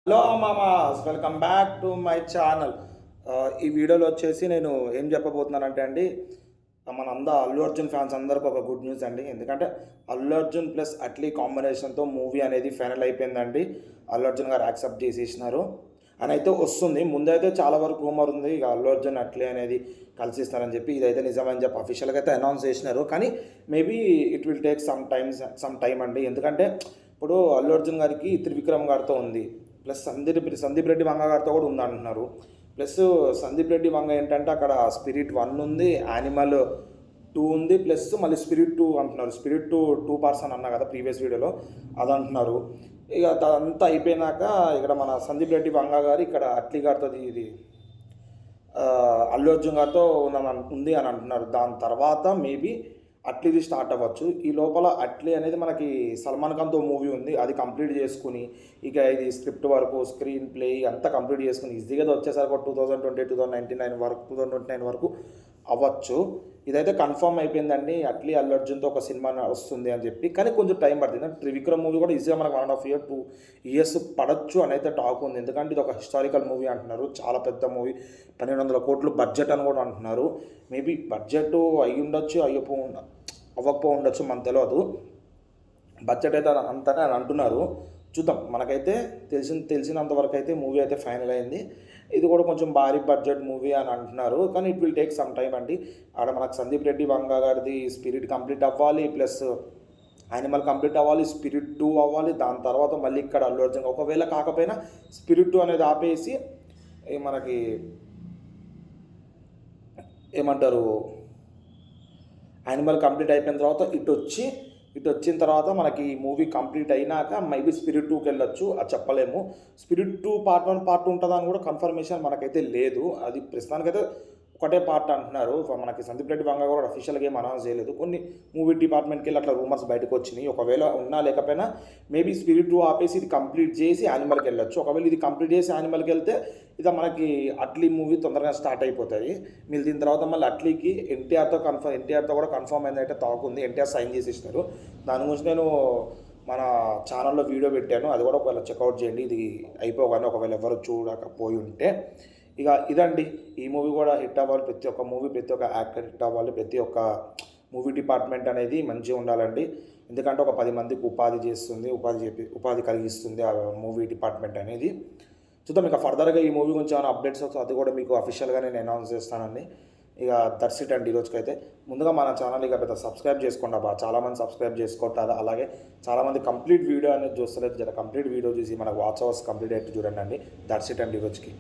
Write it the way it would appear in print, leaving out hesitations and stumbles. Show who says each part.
Speaker 1: Hello మామాస్, welcome back to my channel. ఈ వీడియోలో వచ్చేసి నేను ఏం చెప్పబోతున్నానంటే అండి, మన అల్లు అర్జున్ ఫ్యాన్స్ అందరికీ ఒక గుడ్ న్యూస్ అండి. ఎందుకంటే అల్లు అర్జున్ ప్లస్ అట్లీ కాంబినేషన్తో మూవీ అనేది ఫైనల్ అయిపోయిందండి. అల్లు అర్జున్ గారు యాక్సెప్ట్ చేసేసినారు అని అయితే వస్తుంది. ముందైతే చాలా వరకు రూమర్ ఉంది, ఇక అల్లు అర్జున్ అట్లీ అనేది కలిసిస్తారని చెప్పి. ఇదైతే నిజమని చెప్పి అఫీషియల్గా అయితే అనౌన్స్ చేసినారు. కానీ maybe it will take some time అండి. ఎందుకంటే ఇప్పుడు అల్లు అర్జున్ గారికి త్రివిక్రమ్ గారితో ఉంది, ప్లస్ సందీప్ రెడ్డి వంగ గారితో కూడా ఉంది అంటున్నారు. ప్లస్ సందీప్ రెడ్డి వంగ ఏంటంటే అక్కడ స్పిరిట్ 1 ఉంది, యానిమల్ 2 ఉంది, ప్లస్ మళ్ళీ స్పిరిట్ 2 అంటున్నారు. స్పిరిట్ 2 పార్ట్స్ అని అన్నా కదా ప్రీవియస్ వీడియోలో, అది అంటున్నారు. ఇక అదంతా అయిపోయినాక ఇక్కడ మన సందీప్ రెడ్డి వంగ గారు ఇక్కడ అట్లీ గారితో ఇది అల్లు అర్జున్ గారితో ఉంది అని అంటున్నారు. దాని తర్వాత మేబీ అట్లీది స్టార్ట్ అవ్వచ్చు. ఈ లోపల అట్లీ అనేది మనకి సల్మాన్ ఖాన్తో మూవీ ఉంది, అది కంప్లీట్ చేసుకుని ఇక ఇది స్క్రిప్ట్ వరకు స్క్రీన్ ప్లే అంతా కంప్లీట్ చేసుకుని ఈజీగా వచ్చేసరికి 2029 వరకు అవ్వచ్చు. ఇదైతే కన్ఫర్మ్ అయిపోయిందండి. అట్లీ అల్లు అర్జున్తో ఒక సినిమా వస్తుంది అని చెప్పి. కానీ కొంచెం టైం పడుతుంది. త్రివిక్రమ్ మూవీ కూడా ఈజీగా మనకు 1.5 year 2 years పడచ్చు అని అయితే టాక్ ఉంది. ఎందుకంటే ఇది ఒక హిస్టారికల్ మూవీ అంటున్నారు, చాలా పెద్ద మూవీ, 1200 కోట్లు బడ్జెట్ అని కూడా అంటున్నారు. మేబీ బడ్జెట్ అయ్యి ఉండొచ్చు, అవ్వకపో ఉండొచ్చు, మనకు తెలియదు. బడ్జెట్ అయితే అంతనే అని అంటున్నారు. చూద్దాం. మనకైతే తెలిసినంతవరకు అయితే మూవీ అయితే ఫైనల్ అయింది. ఇది కూడా కొంచెం భారీ బడ్జెట్ మూవీ అని అంటున్నారు. కానీ it will take some time అండి. ఆడ మనకు సందీప్ రెడ్డి వంగ గారిది స్పిరిట్ కంప్లీట్ అవ్వాలి, ప్లస్ యానిమల్ కంప్లీట్ అవ్వాలి, స్పిరిట్ 2 అవ్వాలి. దాని తర్వాత మళ్ళీ ఇక్కడ అల్లు అర్జున్ ఒకవేళ కాకపోయినా స్పిరిట్ 2 అనేది ఆపేసి మనకి ఏమంటారు, యానిమల్ కంప్లీట్ అయిపోయిన తర్వాత ఇటు వచ్చిన తర్వాత మనకి ఈ మూవీ కంప్లీట్ అయినాక మేబీ స్పిరిట్ 2కి వెళ్ళొచ్చు, అది చెప్పలేము. స్పిరిట్ 2 పార్ట్ 1 పార్ట్ 2 ఉంటుందా అని కూడా కన్ఫర్మేషన్ మనకైతే లేదు. అది ప్రస్తుతానికైతే ఒకటే పార్ట్ అంటున్నారు. మనకి సందీప్ రెడ్డి వంగ కూడా అఫీషియల్గా ఏం అనౌన్స్ చేయలేదు. కొన్ని మూవీ డిపార్ట్మెంట్కి వెళ్ళి అట్లా రూమర్స్ బయటకు వచ్చినాయి. ఒకవేళ ఉన్నా లేకపోయినా మేబీ స్పిరిట్ 2 ఆపేసి ఇది కంప్లీట్ చేసి యానిమల్కి వెళ్ళొచ్చు. ఒకవేళ ఇది కంప్లీట్ చేసి యానిమల్కి వెళ్తే ఇక మనకి అట్లీ మూవీ తొందరగా స్టార్ట్ అయిపోతుంది. మీరు దీని తర్వాత మళ్ళీ అట్లీకి ఎన్టీఆర్తో కూడా కన్ఫర్మ్ అయిందంటే టాక్ ఉంది. ఎన్టీఆర్ సైన్ చేసి ఇస్తారు. దాని గురించి నేను మన ఛానల్లో వీడియో పెట్టాను, అది కూడా ఒకవేళ చెక్అవుట్ చేయండి. ఇది అయిపోగానే ఒకవేళ ఎవరు చూడకపోయి ఉంటే. ఇక ఇదండి, ఈ మూవీ కూడా హిట్ అవ్వాలి. ప్రతి ఒక్క మూవీ, ప్రతి ఒక్క యాక్టర్ హిట్ అవ్వాలి. ప్రతి ఒక్క మూవీ డిపార్ట్మెంట్ అనేది మంచిగా ఉండాలండి. ఎందుకంటే ఒక 10 మందికి ఉపాధి కలిగిస్తుంది ఆ మూవీ డిపార్ట్మెంట్ అనేది. చూద్దాం. ఇక ఫర్దర్గా ఈ మూవీ గురించి ఏమైనా అప్డేట్స్ వస్తే అది కూడా మీకు అఫీషియల్గా నేను అనౌన్స్ చేస్తానండి. ఇక దట్స్ ఇట్ అండి ఈరోజుకైతే. ముందుగా మన ఛానల్ ఇక పెద్ద సబ్స్క్రైబ్ చేసుకోండి అబ్బా. చాలామంది సబ్స్క్రైబ్ చేసుకోవట్లేదు. అలాగే చాలామంది కంప్లీట్ వీడియో అనేది చూస్తలేదు. జర కంప్లీట్ వీడియో చూసి మనకు వాచ్ అవర్స్ కంప్లీట్ అయితే చూడండి అండి. దట్స్ ఇట్ అండి ఈరోజుకి.